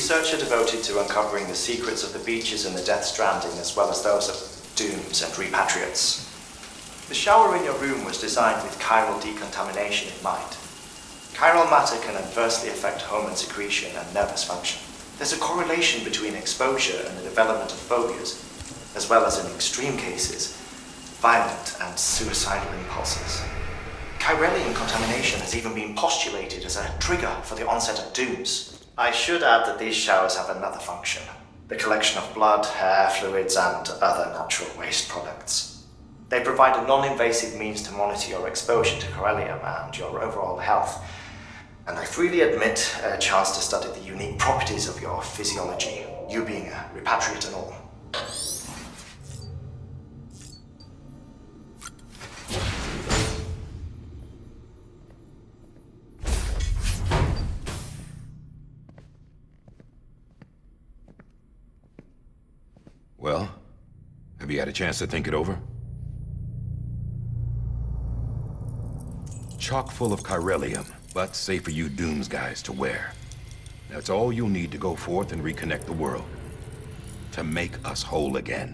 researcher devoted to uncovering the secrets of the beaches and the Death Stranding, as well as those of dooms and repatriates. The shower in your room was designed with chiral decontamination in mind. Chiral matter can adversely affect hormone secretion and nervous function. There's a correlation between exposure and the development of phobias, as well as in extreme cases, violent and suicidal impulses. Chiralian contamination has even been postulated as a trigger for the onset of dooms. I should add that these showers have another function: the collection of blood, hair, fluids, and other natural waste products. They provide a non-invasive means to monitor your exposure to chiralium and your overall health, and I freely admit a chance to study the unique properties of your physiology, you being a repatriate and all. Well, have you had a chance to think it over? Chock full of chiralium, but safe for you Dooms guys to wear. That's all you'll need to go forth and reconnect the world. To make us whole again.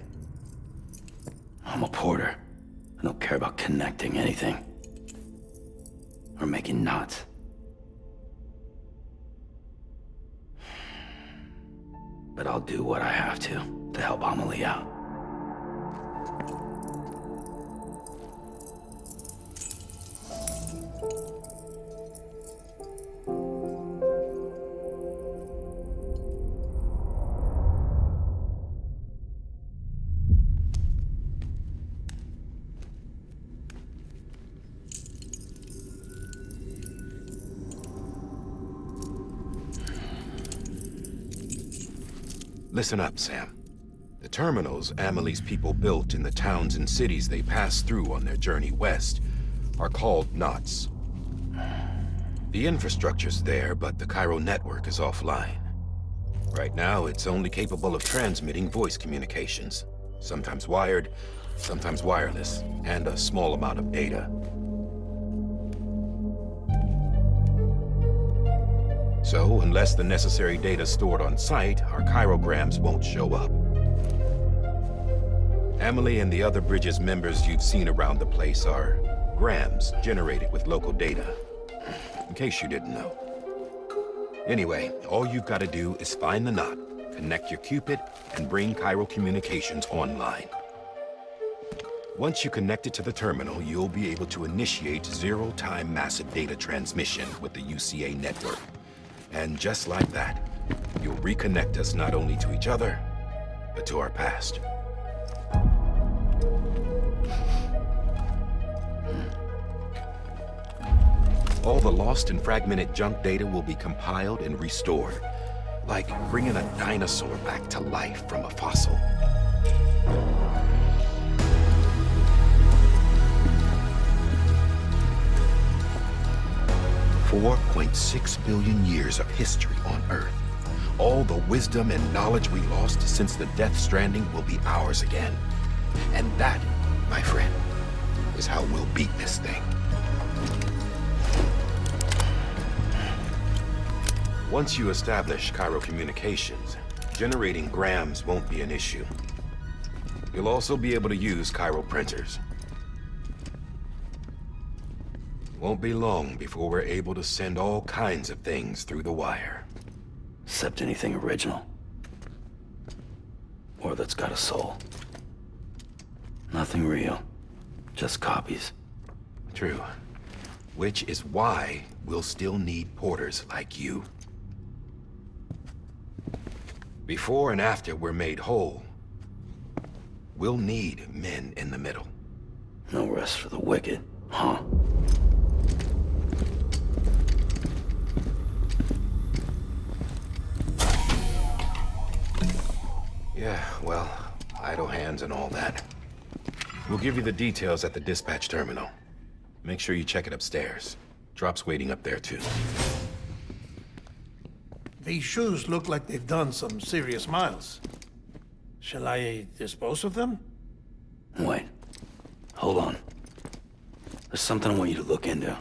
I'm a porter. I don't care about connecting anything. Or making knots. But I'll do what I have to help Amelie out. Listen up, Sam. The terminals Amelie's people built in the towns and cities they passed through on their journey west are called knots. The infrastructure's there, but the Chiral network is offline. Right now, it's only capable of transmitting voice communications, sometimes wired, sometimes wireless, and a small amount of data. So, unless the necessary data's stored on site, our chirograms won't show up. Amelie and the other Bridges members you've seen around the place are grams generated with local data. In case you didn't know. Anyway, all you've got to do is find the knot, connect your Cupid, and bring chiral communications online. Once you connect it to the terminal, you'll be able to initiate zero-time massive data transmission with the UCA network. And just like that, you'll reconnect us not only to each other, but to our past. All the lost and fragmented junk data will be compiled and restored, like bringing a dinosaur back to life from a fossil. 4.6 billion years of history on Earth. All the wisdom and knowledge we lost since the Death Stranding will be ours again. And that, my friend, is how we'll beat this thing. Once you establish chiral communications, generating grams won't be an issue. You'll also be able to use chiral printers. Won't be long before we're able to send all kinds of things through the wire. Except anything original. Or that's got a soul. Nothing real. Just copies. True. Which is why we'll still need porters like you. Before and after we're made whole, we'll need men in the middle. No rest for the wicked, huh? Yeah, well, idle hands and all that. We'll give you the details at the dispatch terminal. Make sure you check it upstairs. Drop's waiting up there, too. These shoes look like they've done some serious miles. Shall I dispose of them? Wait. Hold on. There's something I want you to look into.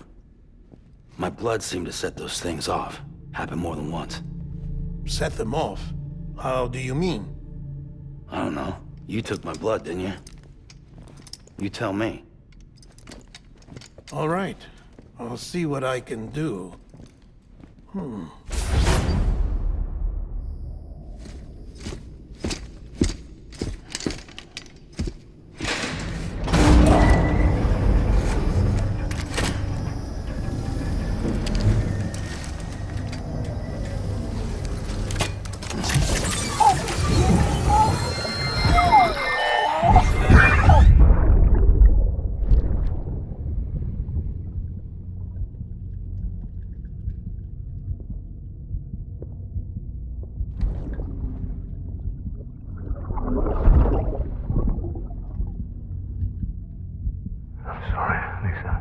My blood seemed to set those things off. Happened more than once. Set them off? How do you mean? I don't know. You took my blood, didn't you? You tell me. All right. I'll see what I can do. I'm sorry, Lisa.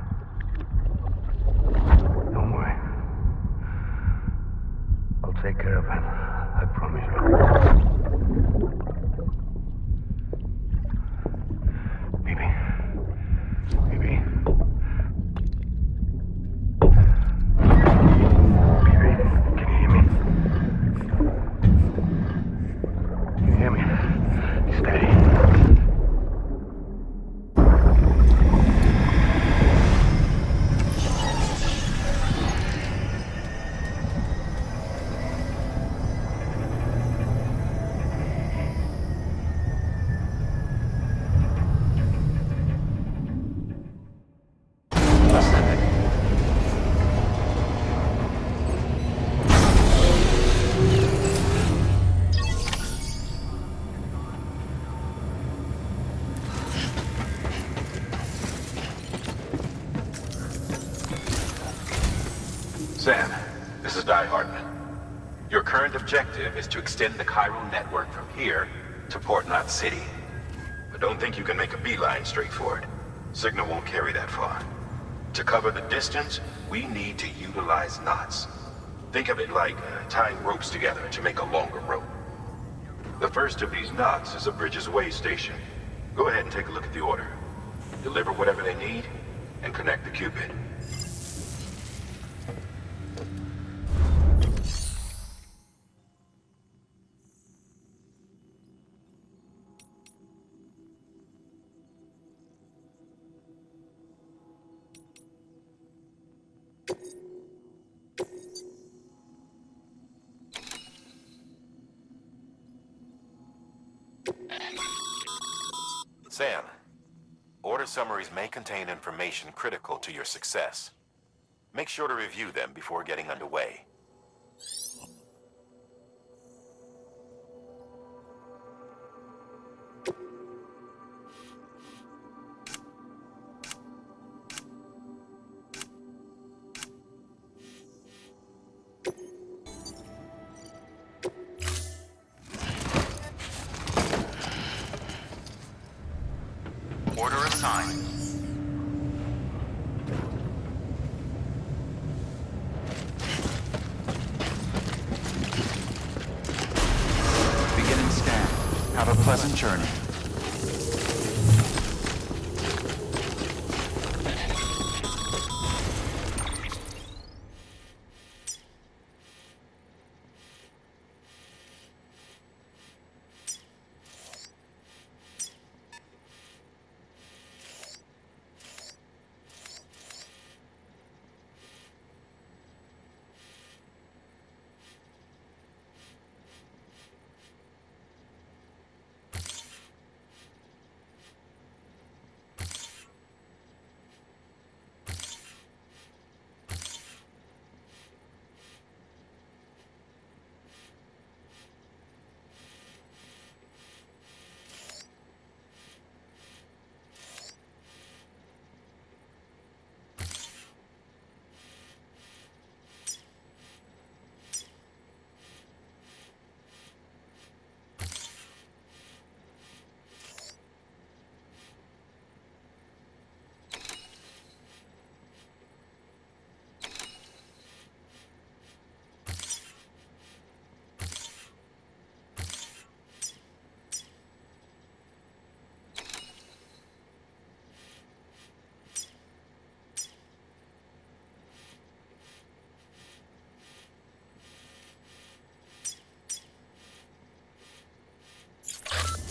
Don't worry. I'll take care of him. I promise you. Baby. Baby. Baby, can you hear me? Can you hear me? Steady. Sam, this is Die Hartman. Your current objective is to extend the chiral network from here to Port Knot City. But don't think you can make a beeline straight for it. Signal won't carry that far. To cover the distance, we need to utilize knots. Think of it like tying ropes together to make a longer rope. The first of these knots is a Bridges Way station. Go ahead and take a look at the order. Deliver whatever they need, and connect the Cupid. Sam, order summaries may contain information critical to your success. Make sure to review them before getting underway. Order assigned. Beginning scan. Have a pleasant journey.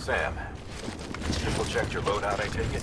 Sam, triple checked your loadout, I take it?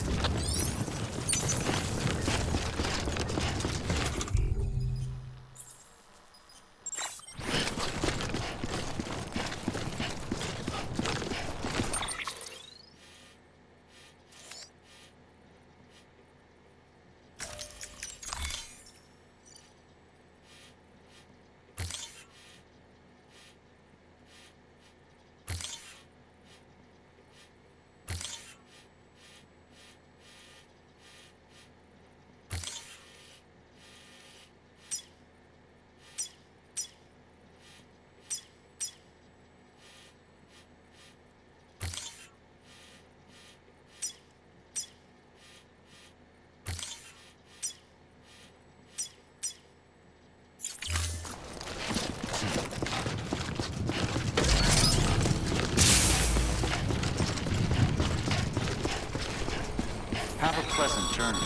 Have a pleasant journey.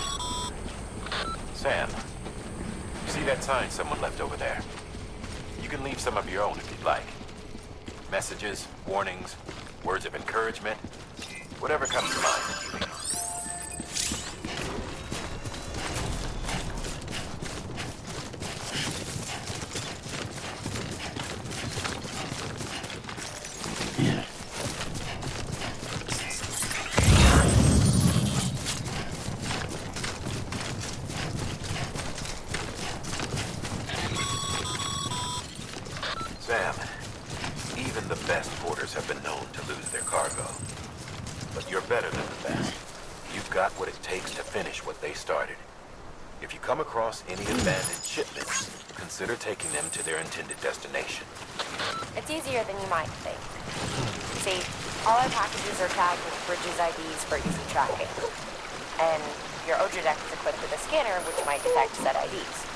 Sam, you see that sign someone left over there? You can leave some of your own if you'd like. Messages, warnings, words of encouragement, whatever comes to mind. Yeah. Sam, even the best porters have been known to lose their cargo. But you're better than the best. You've got what it takes to finish what they started. If you come across any abandoned shipments, consider taking them to their intended destination. It's easier than you might think. See, all our packages are tagged with Bridges IDs for easy tracking. And your Ojodeck is equipped with a scanner which might detect said IDs.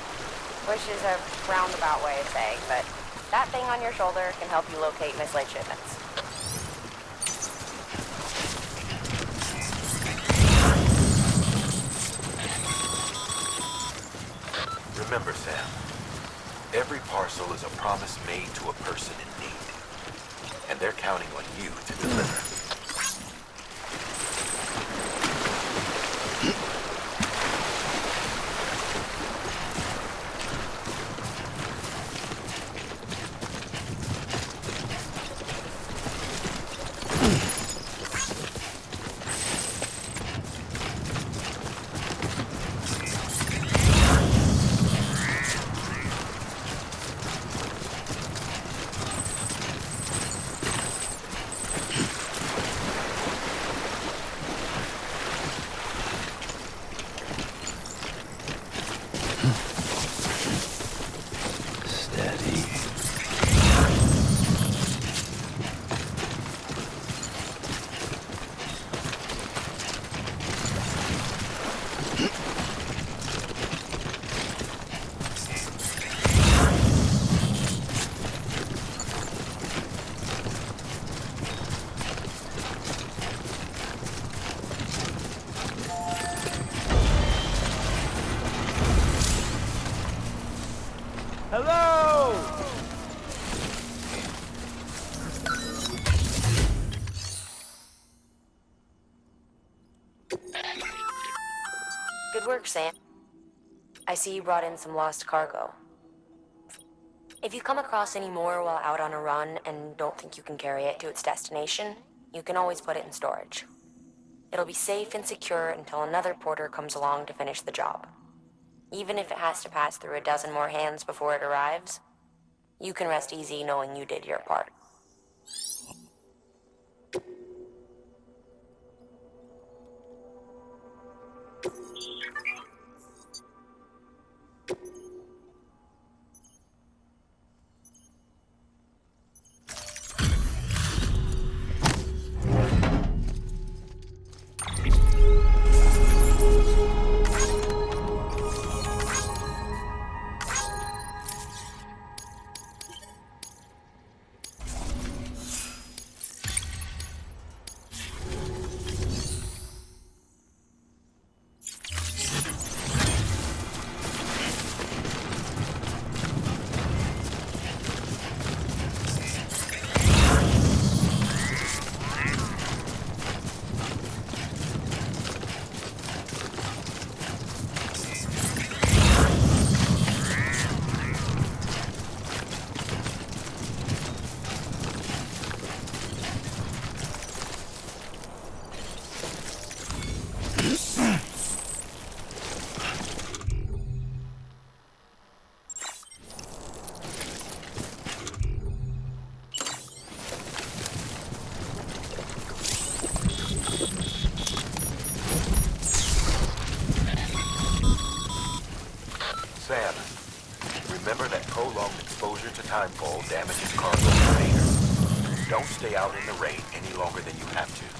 Which is a roundabout way of saying, but that thing on your shoulder can help you locate mislaid shipments. Remember, Sam, every parcel is a promise made to a person in need. And they're counting on you to deliver. Steady. Good work, Sam. I see you brought in some lost cargo. If you come across any more while out on a run and don't think you can carry it to its destination, you can always put it in storage. It'll be safe and secure until another porter comes along to finish the job. Even if it has to pass through a dozen more hands before it arrives, you can rest easy knowing you did your part. timefall damages cargo container. Don't stay out in the rain any longer than you have to.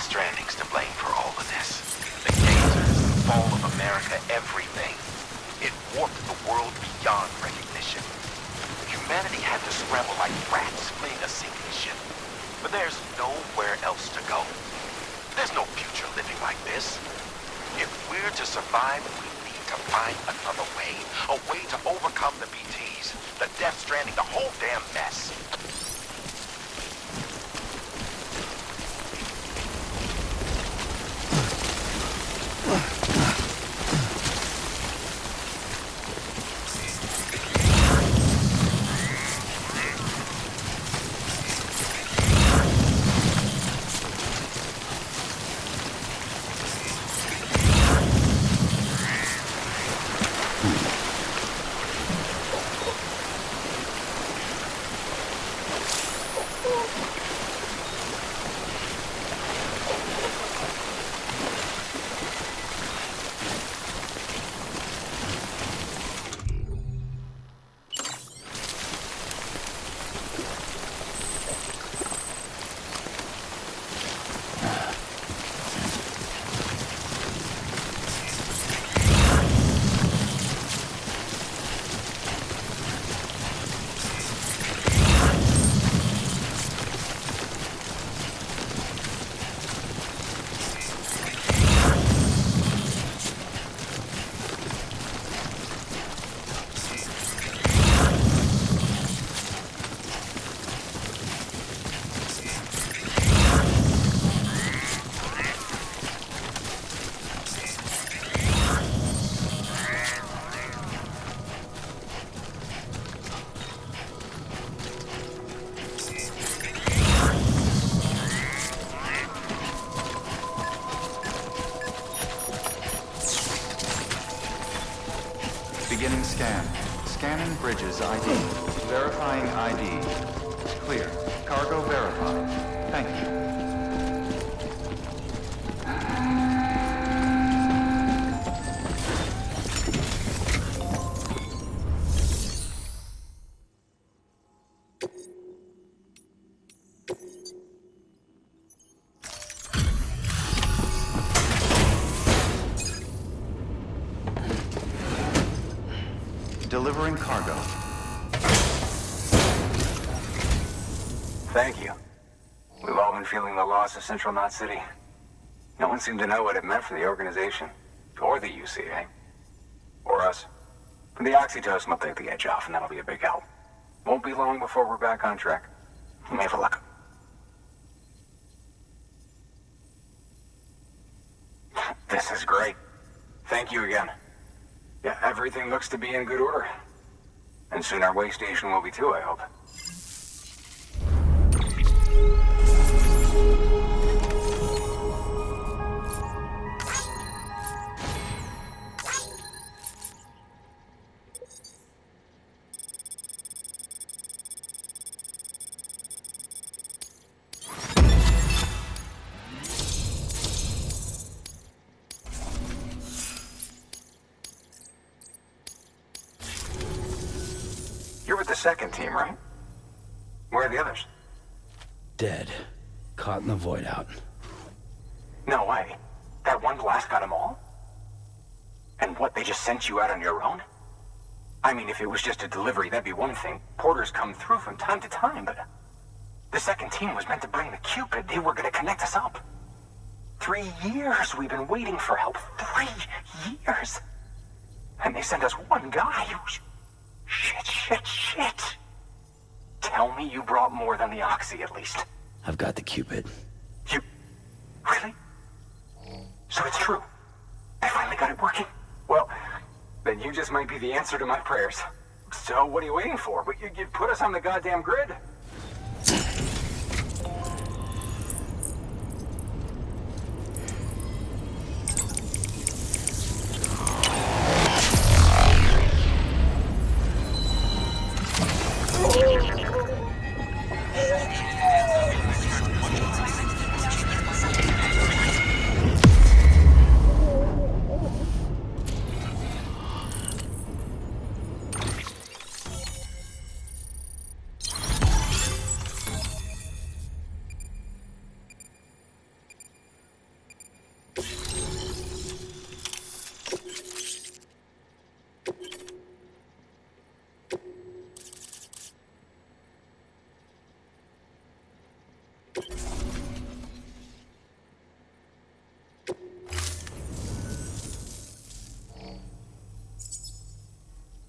Stranding's to blame for all of this. The gazers, the fall of America, everything. It warped the world beyond recognition. Humanity had to scramble like rats fleeing a sinking ship. But there's nowhere else to go. There's no future living like this. If we're to survive, we need to find another way. A way to overcome the BTs, the Death Stranding, the whole damn mess. Beginning scan. Scanning bridges ID. Verifying ID. Clear. Cargo verified. Thank you. Delivering cargo. Thank you. We've all been feeling the loss of Central Knot City. No one seemed to know what it meant for the organization. Or the UCA. Or us. The oxytocin will take the edge off, and that'll be a big help. Won't be long before we're back on track. You may have a look. This is great. Thank you again. Yeah, everything looks to be in good order. And soon our way station will be too, I hope. You're with the second team, right? Where are the others? Dead. Caught in the void out. No way. That one blast got them all? And what, they just sent you out on your own? I mean, if it was just a delivery, that'd be one thing. Porters come through from time to time, but... The second team was meant to bring the Cupid. They were gonna connect us up. 3 years we've been waiting for help. 3 years! And they sent us one guy who's... Shit. Tell me you brought more than the Oxy, at least. I've got the Cupid. You... Really? So it's true. I finally got it working. Well, then you just might be the answer to my prayers. So what are you waiting for? You put us on the goddamn grid.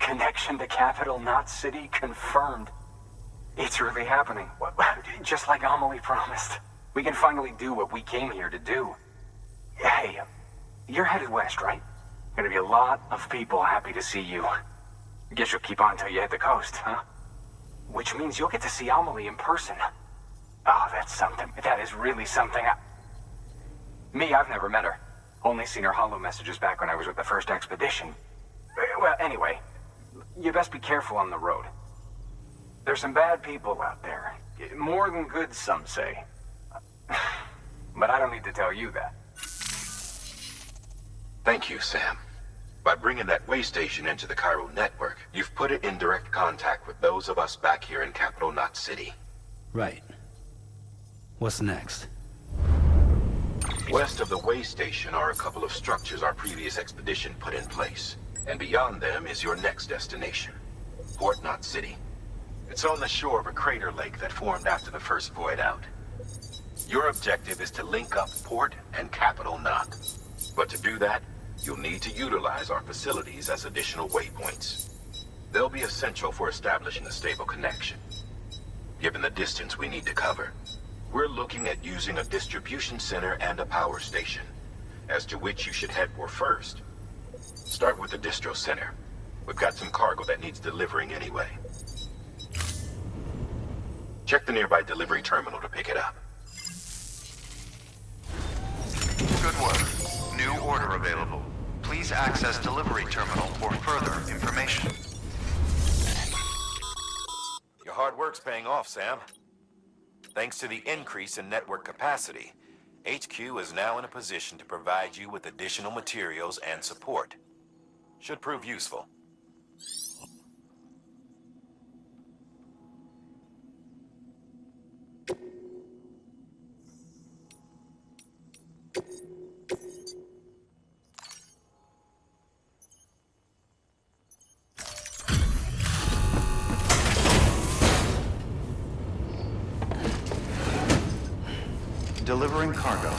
Connection to Capital Knot City confirmed. It's really happening. Just like Amelie promised. We can finally do what we came here to do. Hey, you're headed west, right? Gonna be a lot of people happy to see you. Guess you'll keep on till you hit the coast, huh? Which means you'll get to see Amelie in person. Oh, that's something. That is really something. Me, I've never met her. Only seen her holo messages back when I was with the first expedition. Well, anyway, you best be careful on the road. There's some bad people out there. More than good, some say. But I don't need to tell you that. Thank you, Sam. By bringing that way station into the Chiral network, you've put it in direct contact with those of us back here in Capital Knot City. Right. What's next? West of the way station are a couple of structures our previous expedition put in place. And beyond them is your next destination, Port Knot City. It's on the shore of a crater lake that formed after the first void out. Your objective is to link up Port and Capital Knot. But to do that, you'll need to utilize our facilities as additional waypoints. They'll be essential for establishing a stable connection. Given the distance we need to cover, we're looking at using a distribution center and a power station, as to which you should head for first. Start with the distro center. We've got some cargo that needs delivering anyway. Check the nearby delivery terminal to pick it up. Good work. New order available. Please access delivery terminal for further information. Your hard work's paying off, Sam. Thanks to the increase in network capacity, HQ is now in a position to provide you with additional materials and support. Should prove useful. Delivering cargo.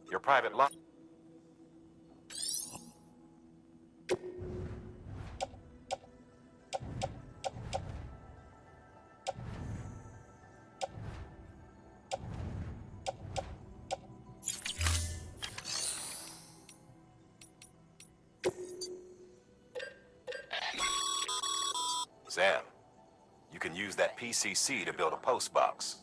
Your private line. Sam, you can use that PCC to build a post box.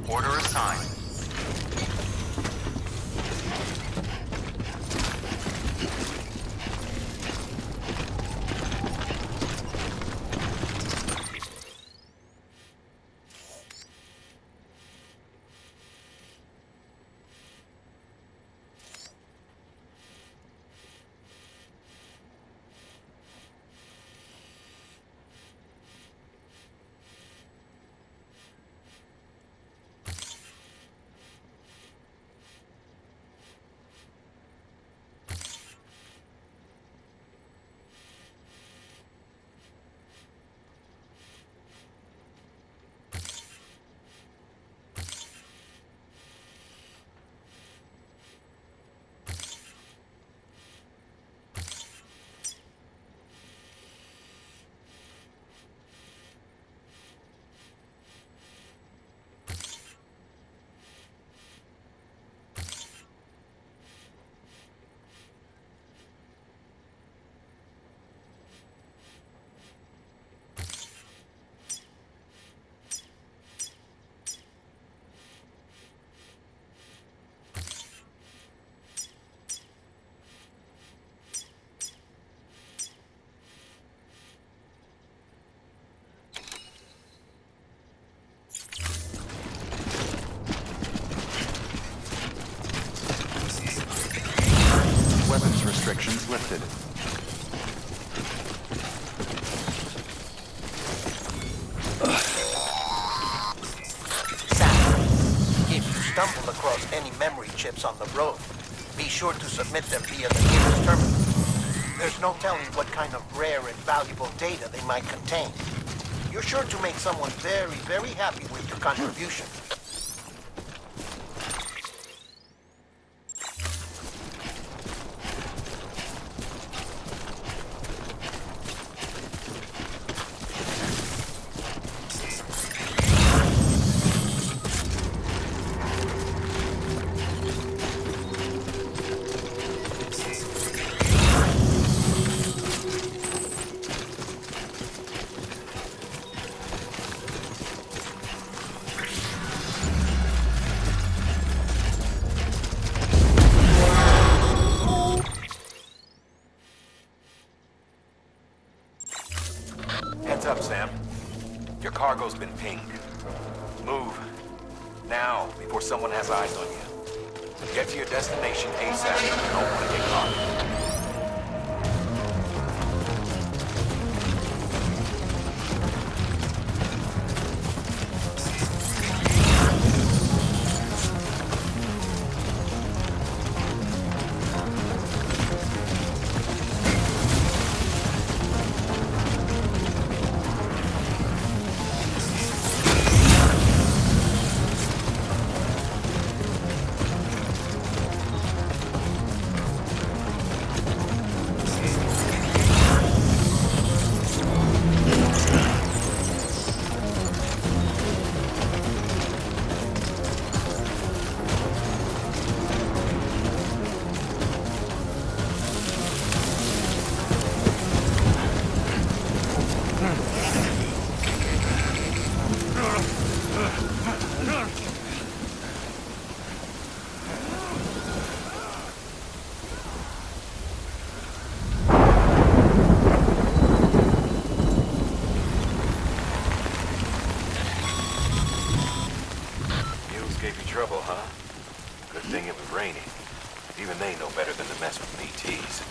Order assigned. Weapons restrictions lifted. Sam, if you stumble across any memory chips on the road, be sure to submit them via the nearest terminal. There's no telling what kind of rare and valuable data they might contain. You're sure to make someone very, very happy with your contribution. up, Sam? Your cargo's been pinged. Move. Now, before someone has eyes on you. Get to your destination ASAP. You don't want to get caught. Trouble, huh? Good thing it was raining. Even they know better than to mess with BTs.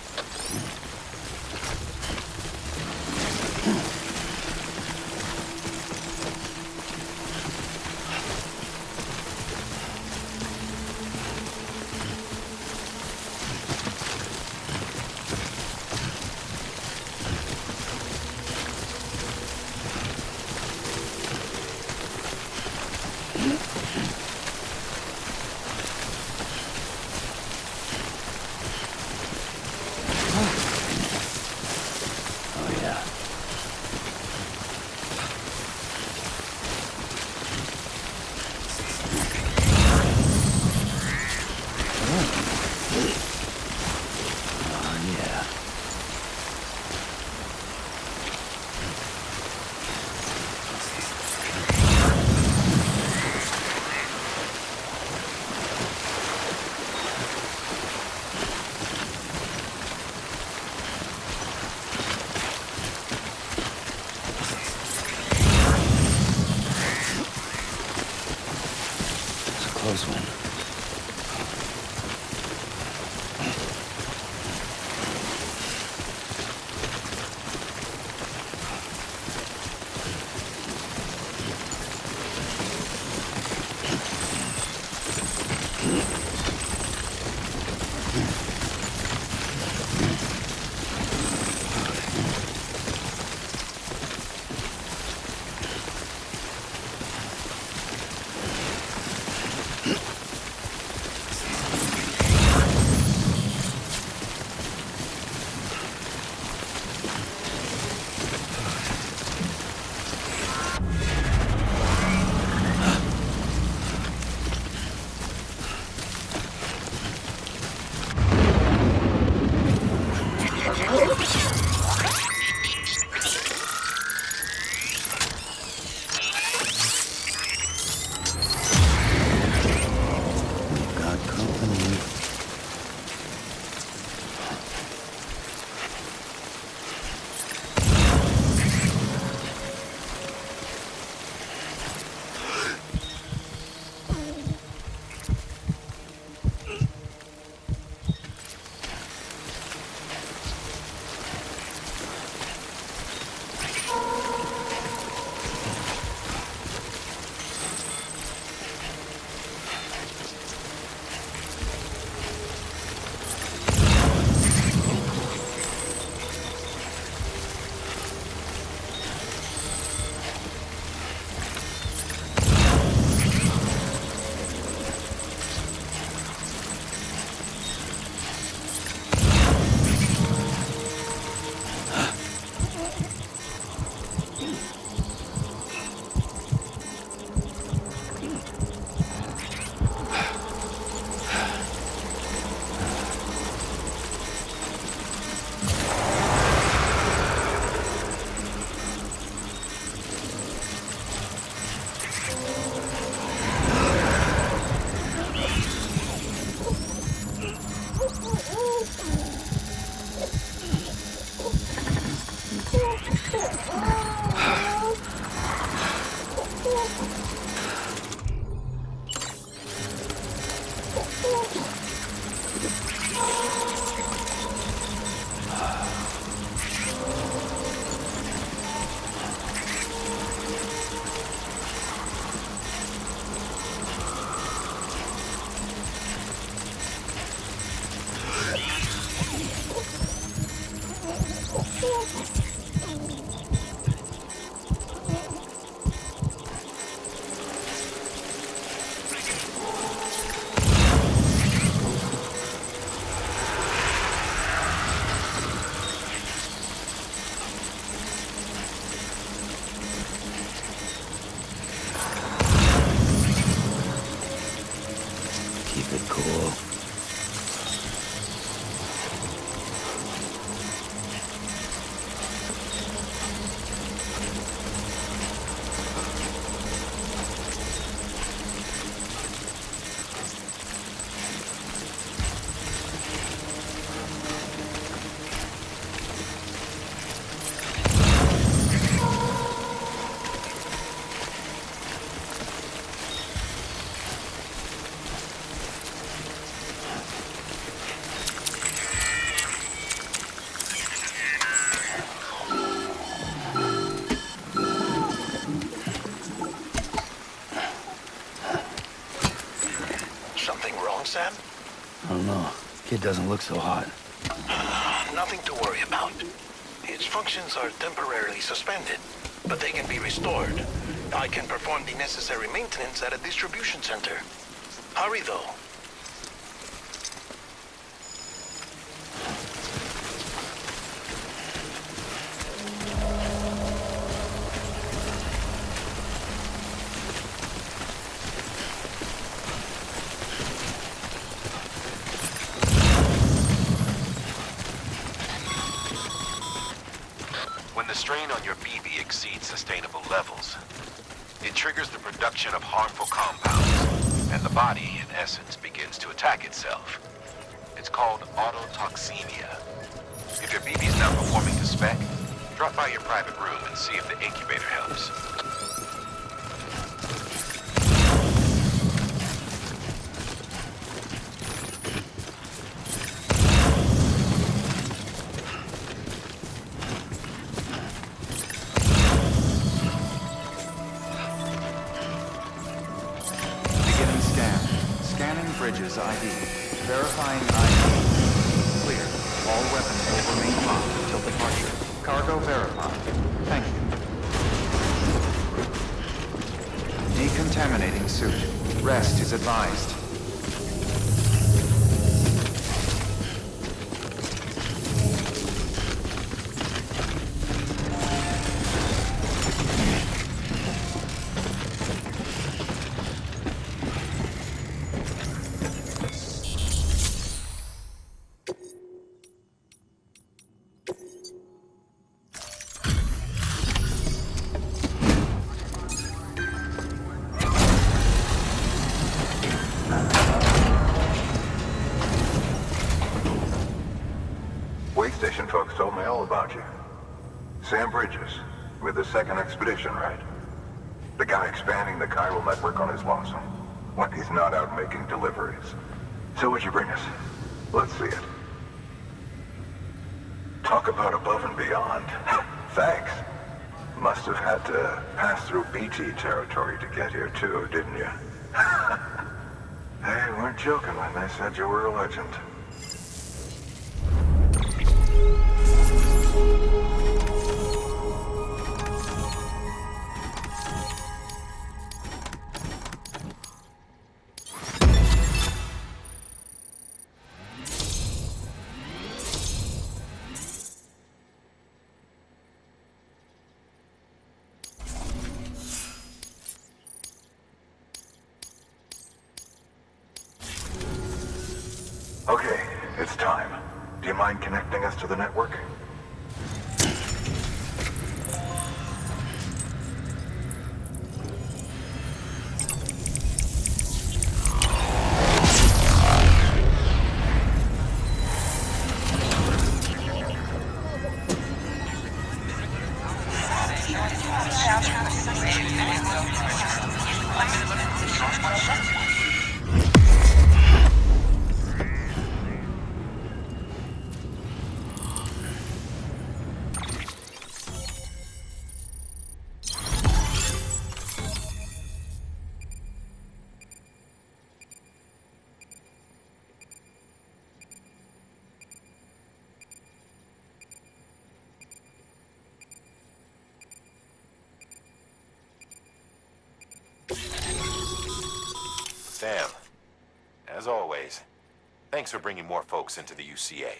Close one. Kid doesn't look so hot. Nothing to worry about. Its functions are temporarily suspended, but they can be restored. I can perform the necessary maintenance at a distribution center. Hurry, though. When the strain on your BB exceeds sustainable levels, it triggers the production of harmful compounds, and the body, in essence, begins to attack itself. It's called autotoxemia. If your BB is not performing to spec, drop by your private room and see if the incubator helps. Beginning scan. Scanning bridges ID. Verifying ID. Clear. All weapons will remain locked until departure. Cargo verified. Thank you. Decontaminating suit. Rest is advised. Way station folks told me all about you. Sam Bridges, with the second expedition, right? The guy expanding the chiral network on his lonesome, when he's not out making deliveries. So what'd you bring us? Let's see it. Talk about above and beyond. Thanks. Must have had to pass through BT territory to get here too, didn't you? They weren't joking when they said you were a legend. Okay, it's time. Do you mind connecting us to the network? Sam, as always, thanks for bringing more folks into the UCA.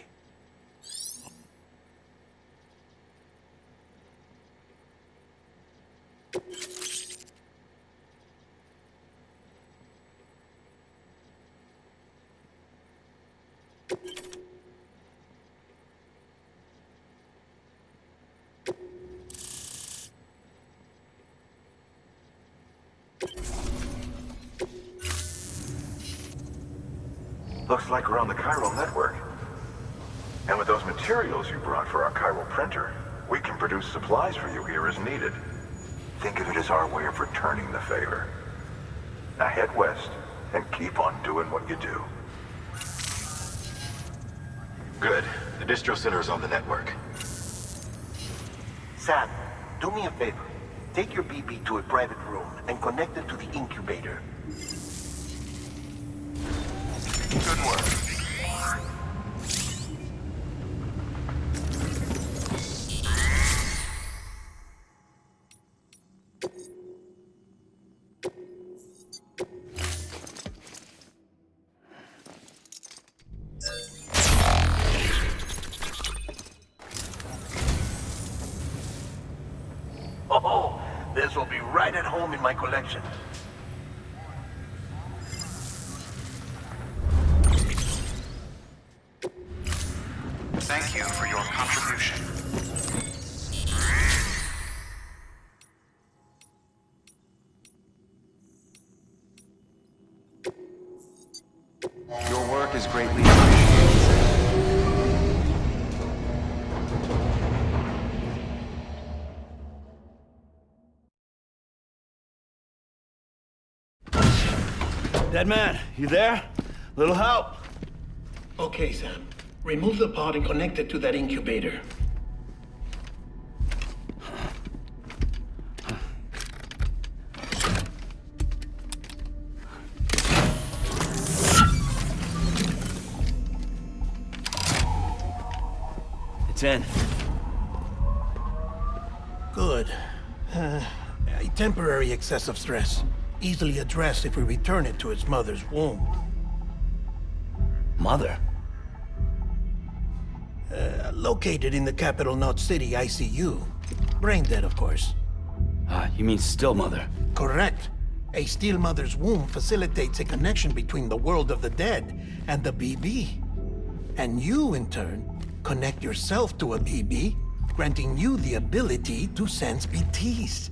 Looks like we're on the chiral network. And with those materials you brought for our chiral printer, we can produce supplies for you here as needed. Think of it as our way of returning the favor. Now head west and keep on doing what you do. Good. The distro center is on the network. Sam, do me a favor. Take your BB to a private room and connect it to the incubator. Good work. This will be right at home in my collection. Thank you for your contribution. Your work is greatly appreciated, sir. Dead man, you there? Little help? Okay, Sam. Remove the pod and connect it to that incubator. It's in. Good. A temporary excessive stress. Easily addressed if we return it to its mother's womb. Mother? Located in the capital Knot City ICU. Brain dead, of course. You mean still mother? Correct. A still mother's womb facilitates a connection between the world of the dead and the BB. And you, in turn, connect yourself to a BB, granting you the ability to sense BTs.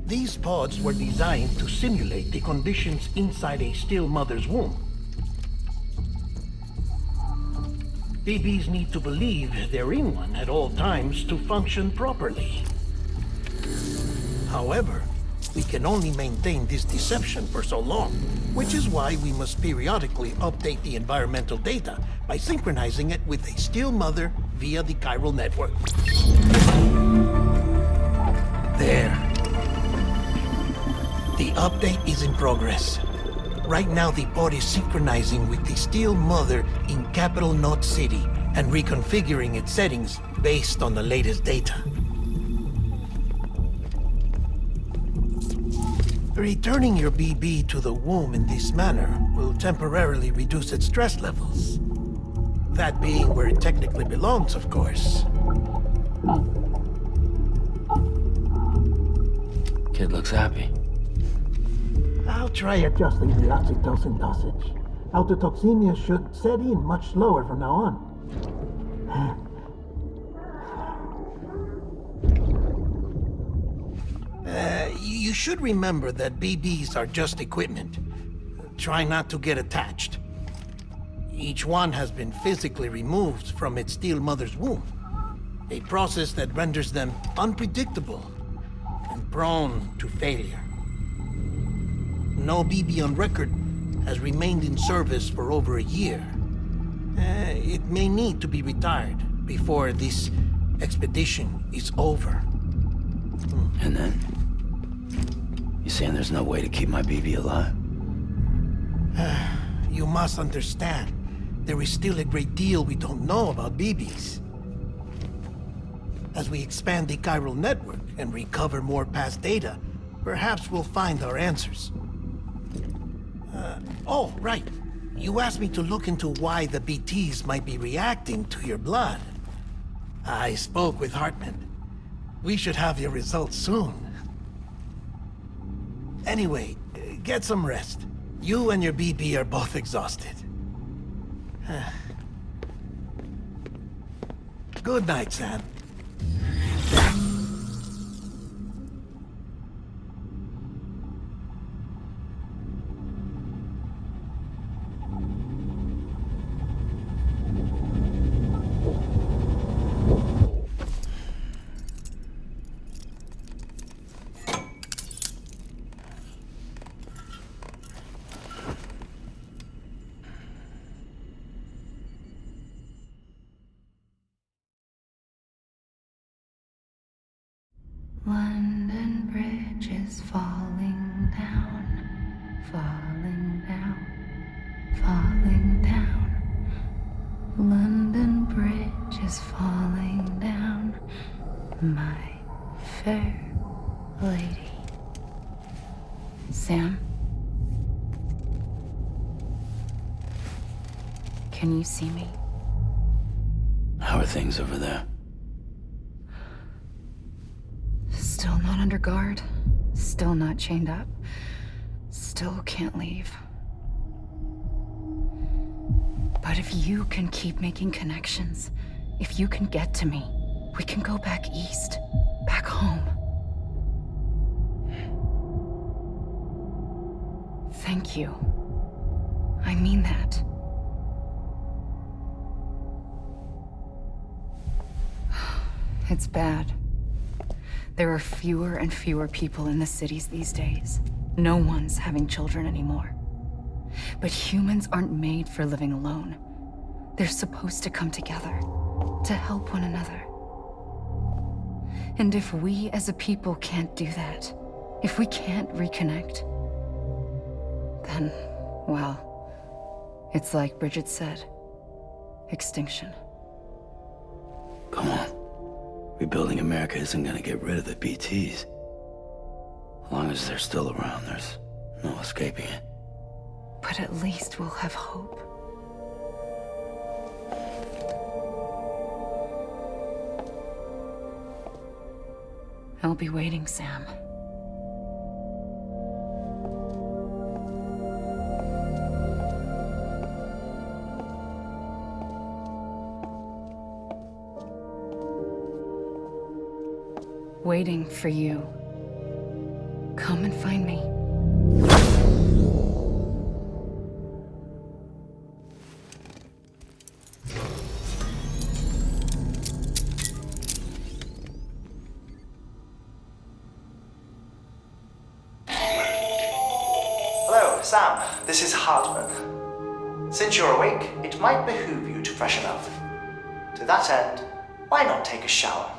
These pods were designed to simulate the conditions inside a still mother's womb. BBs need to believe they're in one at all times to function properly. However, we can only maintain this deception for so long, which is why we must periodically update the environmental data by synchronizing it with a still mother via the chiral network. There. The update is in progress. Right now, the pod is synchronizing with the still mother in capital Knot City and reconfiguring its settings based on the latest data. Returning your BB to the womb in this manner will temporarily reduce its stress levels. That being where it technically belongs, of course. Kid looks happy. I'll try adjusting the oxytocin dosage. Autotoxemia should set in much slower from now on. You should remember that BBs are just equipment. Try not to get attached. Each one has been physically removed from its still mother's womb. A process that renders them unpredictable and prone to failure. No BB on record has remained in service for over a year. It may need to be retired before this expedition is over. And then? You saying there's no way to keep my BB alive? You must understand, there is still a great deal we don't know about BBs. As we expand the chiral network and recover more past data, perhaps we'll find our answers. Oh, right. You asked me to look into why the BTs might be reacting to your blood. I spoke with Hartman. We should have your results soon. Anyway, get some rest. You and your BB are both exhausted. Good night, Sam. London Bridge is falling down, falling down, falling down. London Bridge is falling down, my fair lady. Sam? Can you see me? How are things over there? Still not under guard. Still not chained up. Still can't leave. But if you can keep making connections, if you can get to me, we can go back east. Back home. Thank you. I mean that. It's bad. There are fewer and fewer people in the cities these days. No one's having children anymore. But humans aren't made for living alone. They're supposed to come together, to help one another. And if we as a people can't do that, if we can't reconnect, then, well, it's like Bridget said, extinction. Come on. Rebuilding America isn't gonna get rid of the BTs. As long as they're still around, there's no escaping it. But at least we'll have hope. I'll be waiting, Sam. Waiting for you. Come and find me. Hello, Sam. This is Hardman. Since you're awake, it might behoove you to freshen up. To that end, why not take a shower?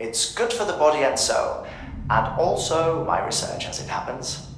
It's good for the body and soul, and also my research as it happens.